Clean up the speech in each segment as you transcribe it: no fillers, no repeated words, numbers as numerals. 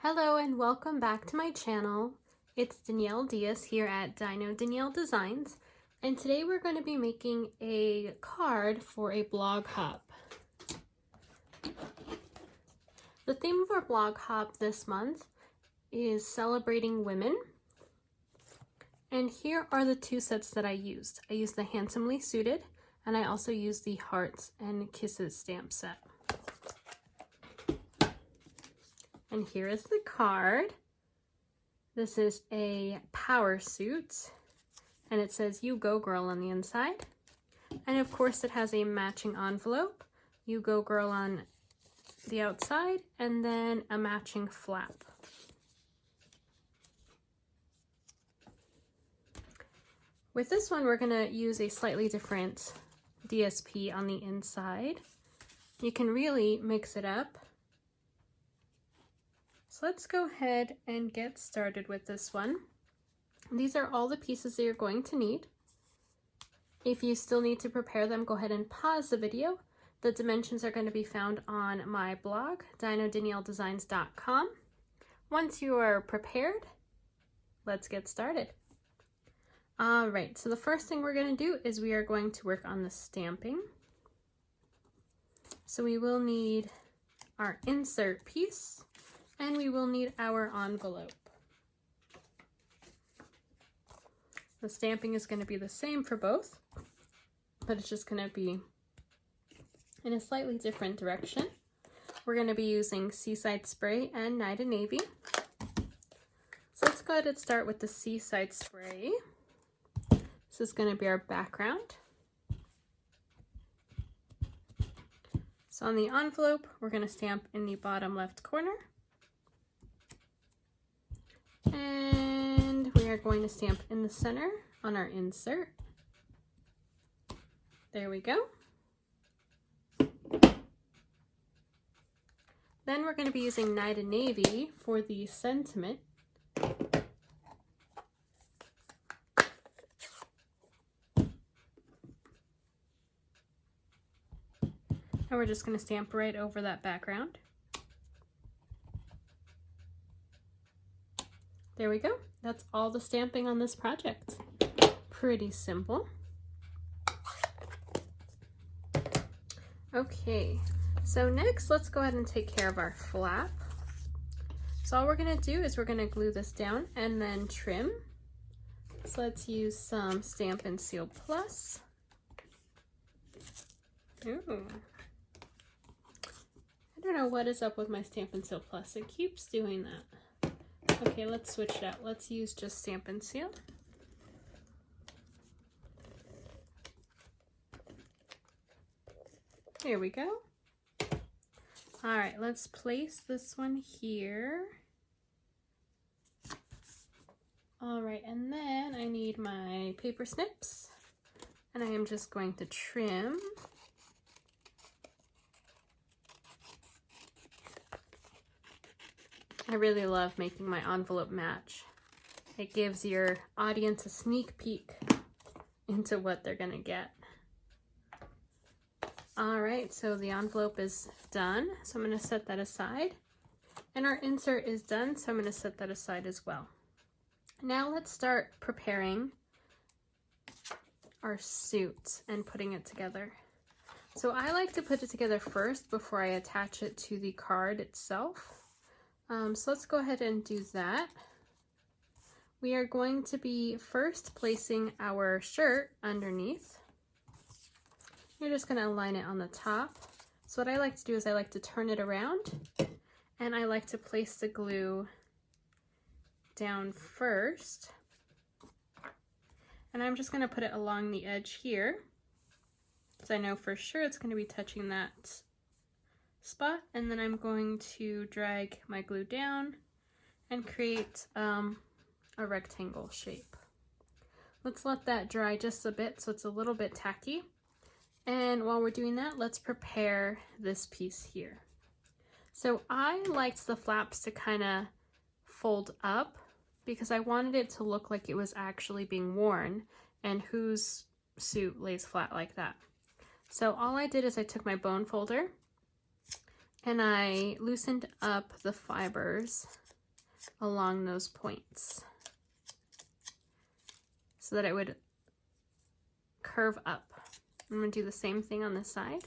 Hello and welcome back to my channel. It's Danielle Diaz here at Dino Danielle Designs, and today we're going to be making a card for a blog hop. The theme of our blog hop this month is celebrating women, and here are the two sets that I used. I used the Handsomely Suited, and I also used the Hearts and Kisses stamp set. And here is the card. This is a power suit, and it says "You Go Girl" on the inside. And of course it has a matching envelope, "You Go Girl" on the outside, and then a matching flap. With this one, we're gonna use a slightly different DSP on the inside. You can really mix it up. So let's go ahead and get started with this one. These are all the pieces that you're going to need. If you still need to prepare them, go ahead and pause the video. The dimensions are going to be found on my blog, dinodanielledesigns.com. Once you are prepared, let's get started. All right, so the first thing we're going to do is we are going to work on the stamping. So we will need our insert piece, and we will need our envelope. The stamping is going to be the same for both, but it's just going to be in a slightly different direction. We're going to be using Seaside Spray and Night and Navy. So let's go ahead and start with the Seaside Spray. This is going to be our background. So on the envelope, we're going to stamp in the bottom left corner. And we are going to stamp in the center on our insert. There we go. Then we're going to be using Night and Navy for the sentiment. And we're just going to stamp right over that background. There we go. That's all the stamping on this project. Pretty simple. Okay, so next let's go ahead and take care of our flap. So all we're going to do is we're going to glue this down and then trim. So let's use some Stampin' Seal Plus. Ooh. I don't know what is up with my Stampin' Seal Plus. It keeps doing that. Okay, let's switch it out. Let's use just Stampin' Seal. There we go. All right, let's place this one here. All right, and then I need my paper snips, and I am just going to trim. I really love making my envelope match. It gives your audience a sneak peek into what they're gonna get. All right, so the envelope is done, so I'm gonna set that aside. And our insert is done, so I'm gonna set that aside as well. Now let's start preparing our suit and putting it together. So I like to put it together first before I attach it to the card itself. So let's go ahead and do that. We are going to be first placing our shirt underneath. You're just going to align it on the top. So what I like to do is I like to turn it around, and I like to place the glue down first. And I'm just going to put it along the edge here, because I know for sure it's going to be touching that spot, and then I'm going to drag my glue down and create a rectangle shape. Let's let that dry just a bit so it's a little bit tacky. And while we're doing that, let's prepare this piece here. So I liked the flaps to kind of fold up because I wanted it to look like it was actually being worn, and whose suit lays flat like that? So all I did is I took my bone folder and I loosened up the fibers along those points so that it would curve up. I'm going to do the same thing on this side.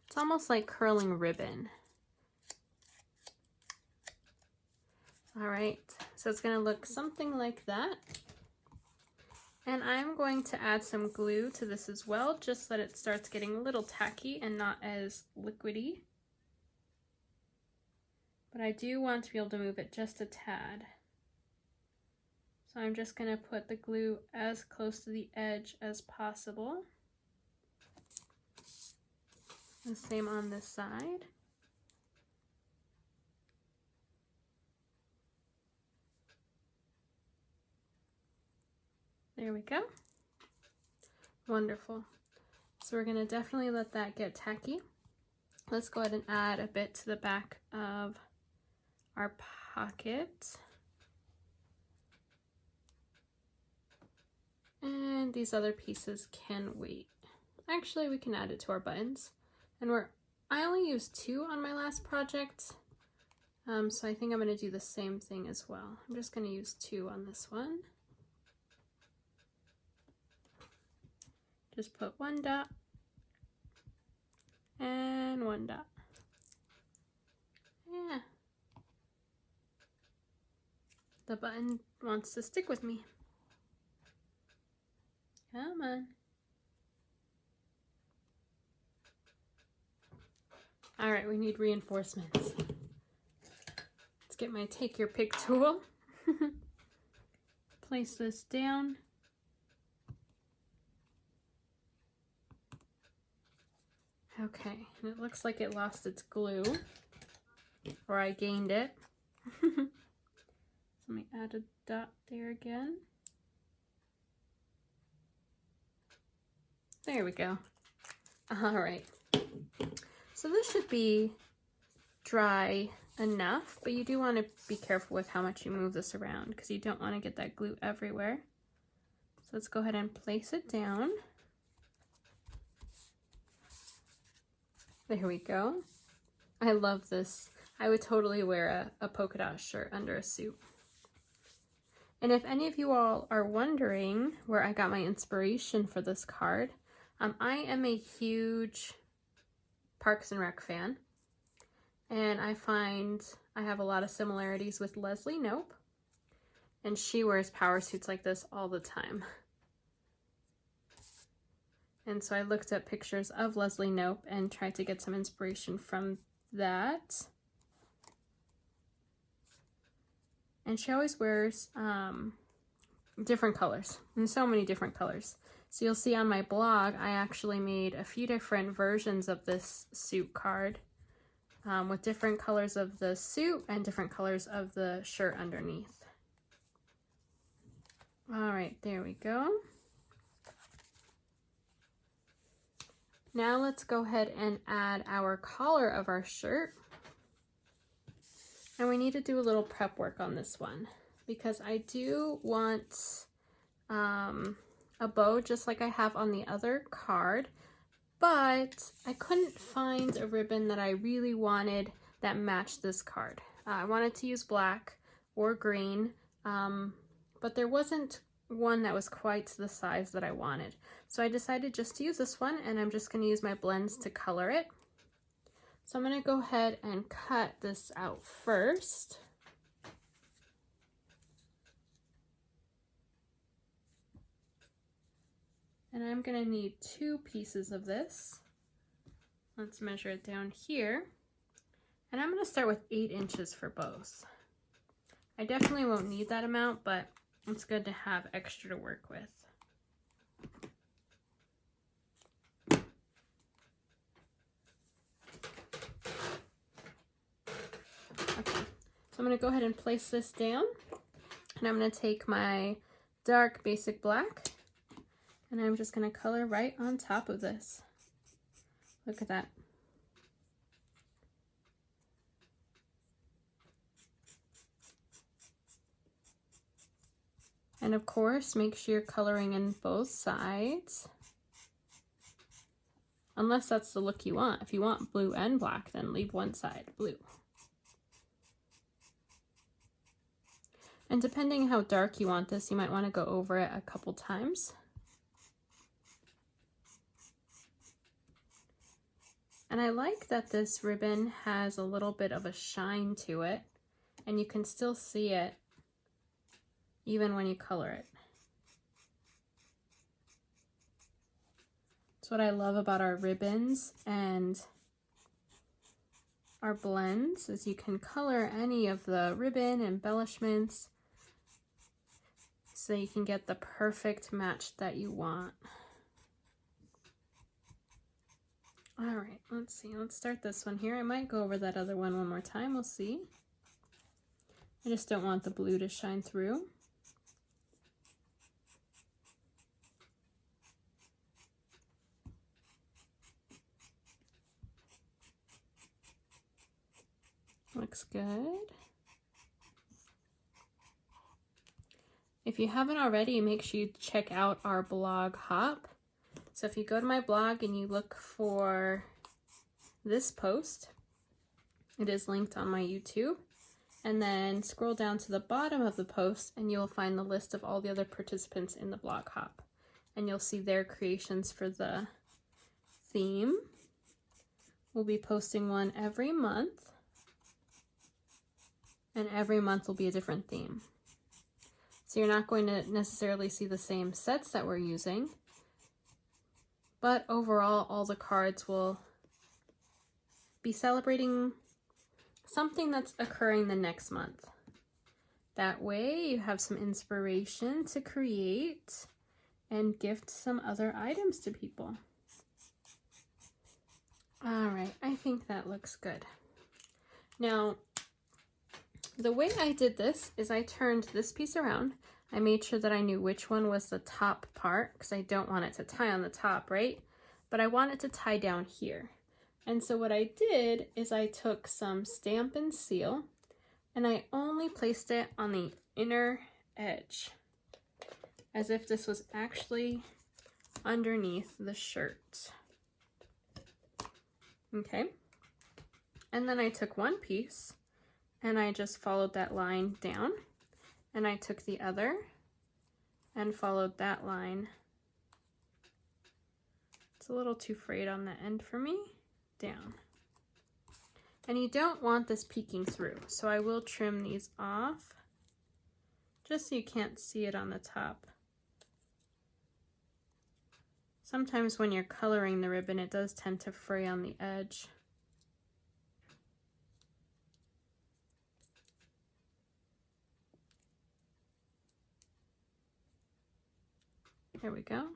It's almost like curling ribbon. All right, so it's going to look something like that. And I'm going to add some glue to this as well, just so that it starts getting a little tacky and not as liquidy. But I do want to be able to move it just a tad. So I'm just going to put the glue as close to the edge as possible. The same on this side. There we go. Wonderful. So we're going to definitely let that get tacky. Let's go ahead and add a bit to the back of our pocket. And these other pieces can wait. Actually, we can add it to our buttons. And I only used 2 on my last project. So I think I'm going to do the same thing as well. I'm just going to use 2 on this one. Just put 1 dot and 1 dot. Yeah. The button wants to stick with me. Come on. All right, we need reinforcements. Let's get my take your pick tool. Place this down. Okay, and it looks like it lost its glue, or I gained it. Let me add a dot there again. There we go. All right. So this should be dry enough, but you do want to be careful with how much you move this around because you don't want to get that glue everywhere. So let's go ahead and place it down. There we go. I love this. I would totally wear a polka dot shirt under a suit. And if any of you all are wondering where I got my inspiration for this card, I am a huge Parks and Rec fan. And I find I have a lot of similarities with Leslie Knope. And she wears power suits like this all the time. And so I looked up pictures of Leslie Knope and tried to get some inspiration from that. And she always wears different colors, and so many different colors. So you'll see on my blog, I actually made a few different versions of this suit card with different colors of the suit and different colors of the shirt underneath. All right, there we go. Now let's go ahead and add our collar of our shirt. And we need to do a little prep work on this one because I do want a bow just like I have on the other card, but I couldn't find a ribbon that I really wanted that matched this card. I wanted to use black or green, but there wasn't one that was quite the size that I wanted. So I decided just to use this one, and I'm just going to use my blends to color it. So I'm going to go ahead and cut this out first. And I'm going to need 2 pieces of this. Let's measure it down here. And I'm going to start with 8 inches for both. I definitely won't need that amount, but it's good to have extra to work with. Okay, so I'm going to go ahead and place this down, and I'm going to take my dark basic black, and I'm just going to color right on top of this. Look at that. And of course, make sure you're coloring in both sides. Unless that's the look you want. If you want blue and black, then leave one side blue. And depending how dark you want this, you might want to go over it a couple times. And I like that this ribbon has a little bit of a shine to it, and you can still see it even when you color it. That's what I love about our ribbons and our blends, is you can color any of the ribbon embellishments so you can get the perfect match that you want. All right, let's see, let's start this one here. I might go over that other one more time, we'll see. I just don't want the blue to shine through. Looks good. If you haven't already, make sure you check out our blog hop. So if you go to my blog and you look for this post, it is linked on my YouTube, and then scroll down to the bottom of the post and you'll find the list of all the other participants in the blog hop, and you'll see their creations for the theme. We'll be posting one every month, and every month will be a different theme. So you're not going to necessarily see the same sets that we're using, but overall all the cards will be celebrating something that's occurring the next month. That way you have some inspiration to create and gift some other items to people. All right, I think that looks good. Now, the way I did this is I turned this piece around. I made sure that I knew which one was the top part, because I don't want it to tie on the top, right? But I want it to tie down here. And so what I did is I took some Stampin' Seal and I only placed it on the inner edge, as if this was actually underneath the shirt. Okay. And then I took one piece and I just followed that line down, and I took the other and followed that line. It's a little too frayed on the end for me. Down. And you don't want this peeking through, so I will trim these off just so you can't see it on the top. Sometimes when you're coloring the ribbon, it does tend to fray on the edge. There we go.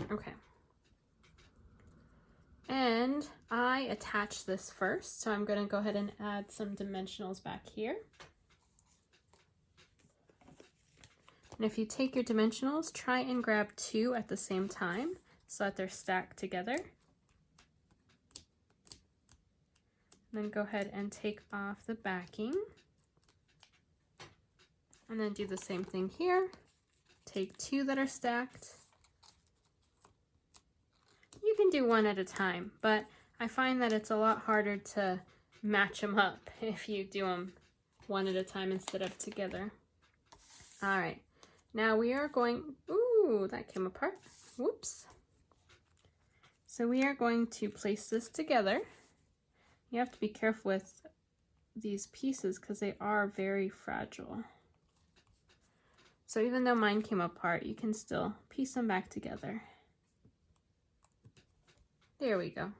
Okay. And I attach this first, so I'm going to go ahead and add some dimensionals back here. And if you take your dimensionals, try and grab 2 at the same time so that they're stacked together. And then go ahead and take off the backing. And then do the same thing here. Take 2 that are stacked. You can do 1 at a time, but I find that it's a lot harder to match them up if you do them 1 at a time instead of together. All right, now we are going, ooh, that came apart, whoops. So we are going to place this together. You have to be careful with these pieces because they are very fragile. So even though mine came apart, you can still piece them back together. There we go.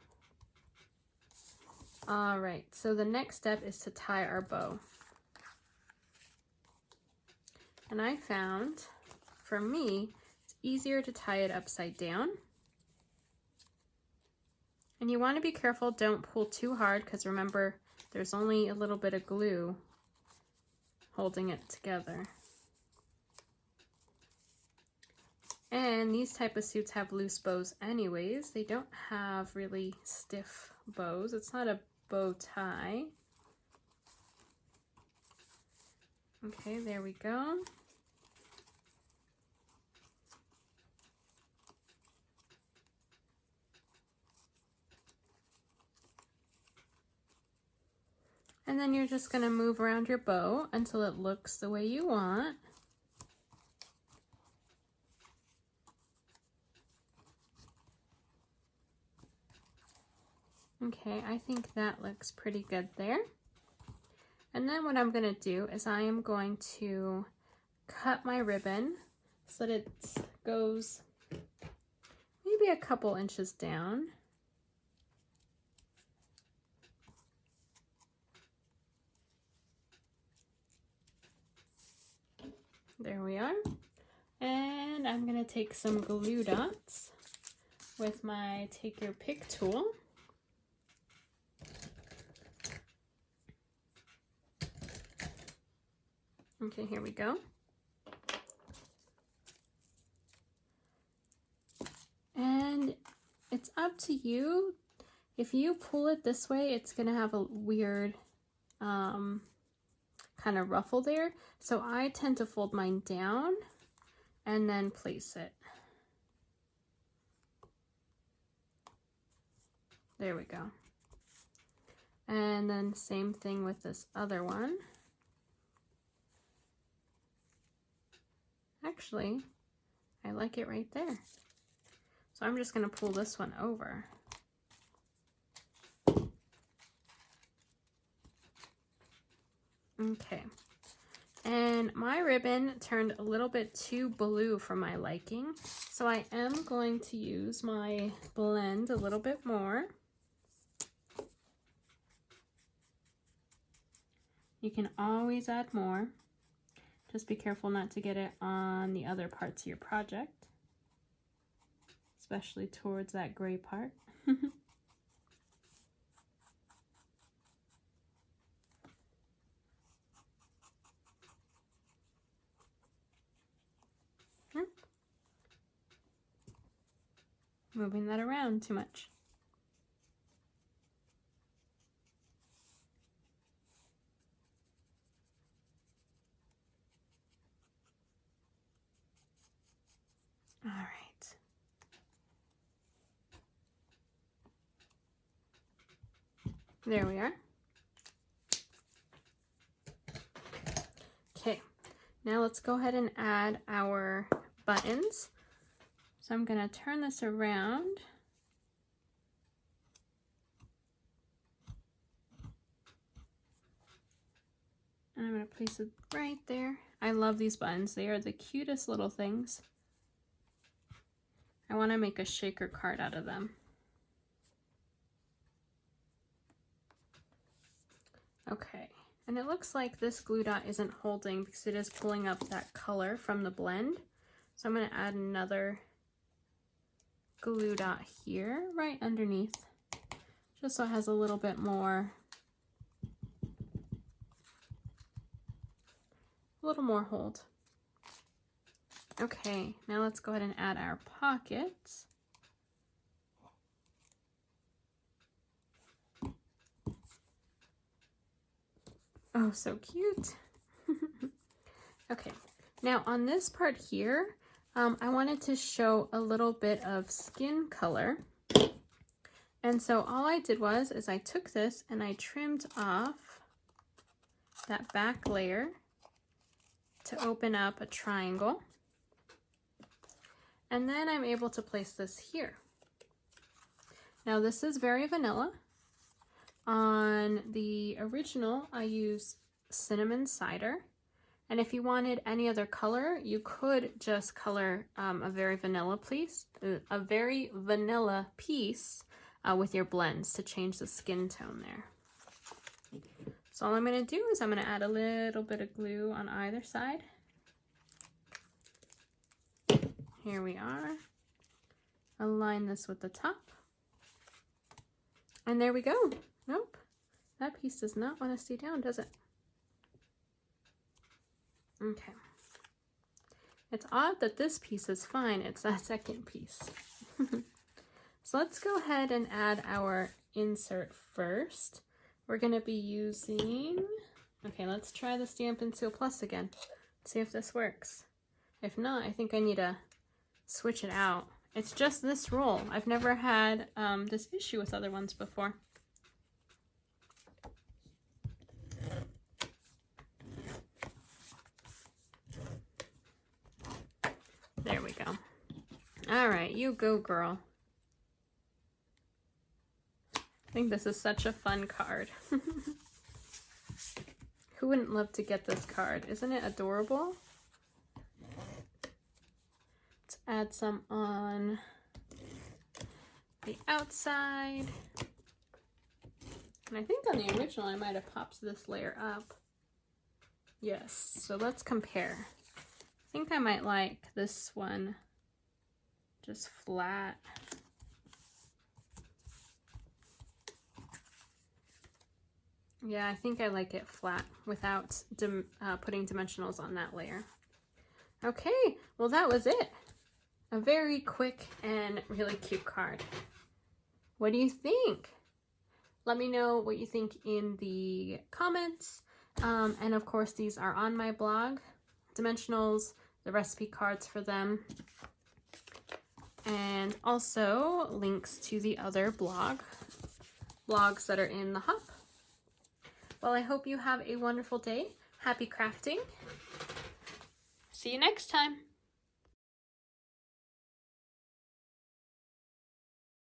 All right, so the next step is to tie our bow. And I found, for me, it's easier to tie it upside down. And you want to be careful, don't pull too hard, because remember, there's only a little bit of glue holding it together. And these type of suits have loose bows anyways. They don't have really stiff bows. It's not a bow tie. Okay, there we go. And then you're just going to move around your bow until it looks the way you want. Okay, I think that looks pretty good there. And then what I'm going to do is I am going to cut my ribbon so that it goes maybe a couple inches down. There we are. And I'm going to take some glue dots with my Take Your Pick tool. Okay, here we go. And it's up to you. If you pull it this way, it's going to have a weird kind of ruffle there. So I tend to fold mine down and then place it. There we go. And then same thing with this other one. Actually, I like it right there. So I'm just going to pull this one over. Okay. And my ribbon turned a little bit too blue for my liking, so I am going to use my blend a little bit more. You can always add more. Just be careful not to get it on the other parts of your project, especially towards that gray part. Moving that around too much. All right. There we are. Okay, now let's go ahead and add our buttons. So I'm going to turn this around. And I'm going to place it right there. I love these buttons. They are the cutest little things. I want to make a shaker card out of them. Okay, and it looks like this glue dot isn't holding because it is pulling up that color from the blend. So I'm going to add another glue dot here right underneath, just so it has a little bit more, hold. Okay, now let's go ahead and add our pockets. Oh, so cute. Okay, now on this part here, I wanted to show a little bit of skin color. And so all I did was I took this and I trimmed off that back layer to open up a triangle. And then I'm able to place this here. Now this is very vanilla. On the original, I use cinnamon cider. And if you wanted any other color, you could just color a very vanilla piece with your blends to change the skin tone there. So all I'm going to do is I'm going to add a little bit of glue on either side. Here we are. Align this with the top. And there we go. Nope, that piece does not want to stay down, does it? Okay. It's odd that this piece is fine. It's that second piece. So let's go ahead and add our insert first. We're going to be using, okay, let's try the Stampin' Seal Plus again. See if this works. If not, I think I need to switch it out. It's just this roll. I've never had this issue with other ones before. All right, you go, girl. I think this is such a fun card. Who wouldn't love to get this card? Isn't it adorable? Let's add some on the outside. And I think on the original I might have popped this layer up. Yes, so let's compare. I think I might like this one just flat. Yeah, I think I like it flat without putting dimensionals on that layer. Okay, well that was it. A very quick and really cute card. What do you think? Let me know what you think in the comments. And of course, these are on my blog, dimensionals, the recipe cards for them, and also links to the other blogs that are in the hop. Well, I hope you have a wonderful day. Happy crafting. See you next time.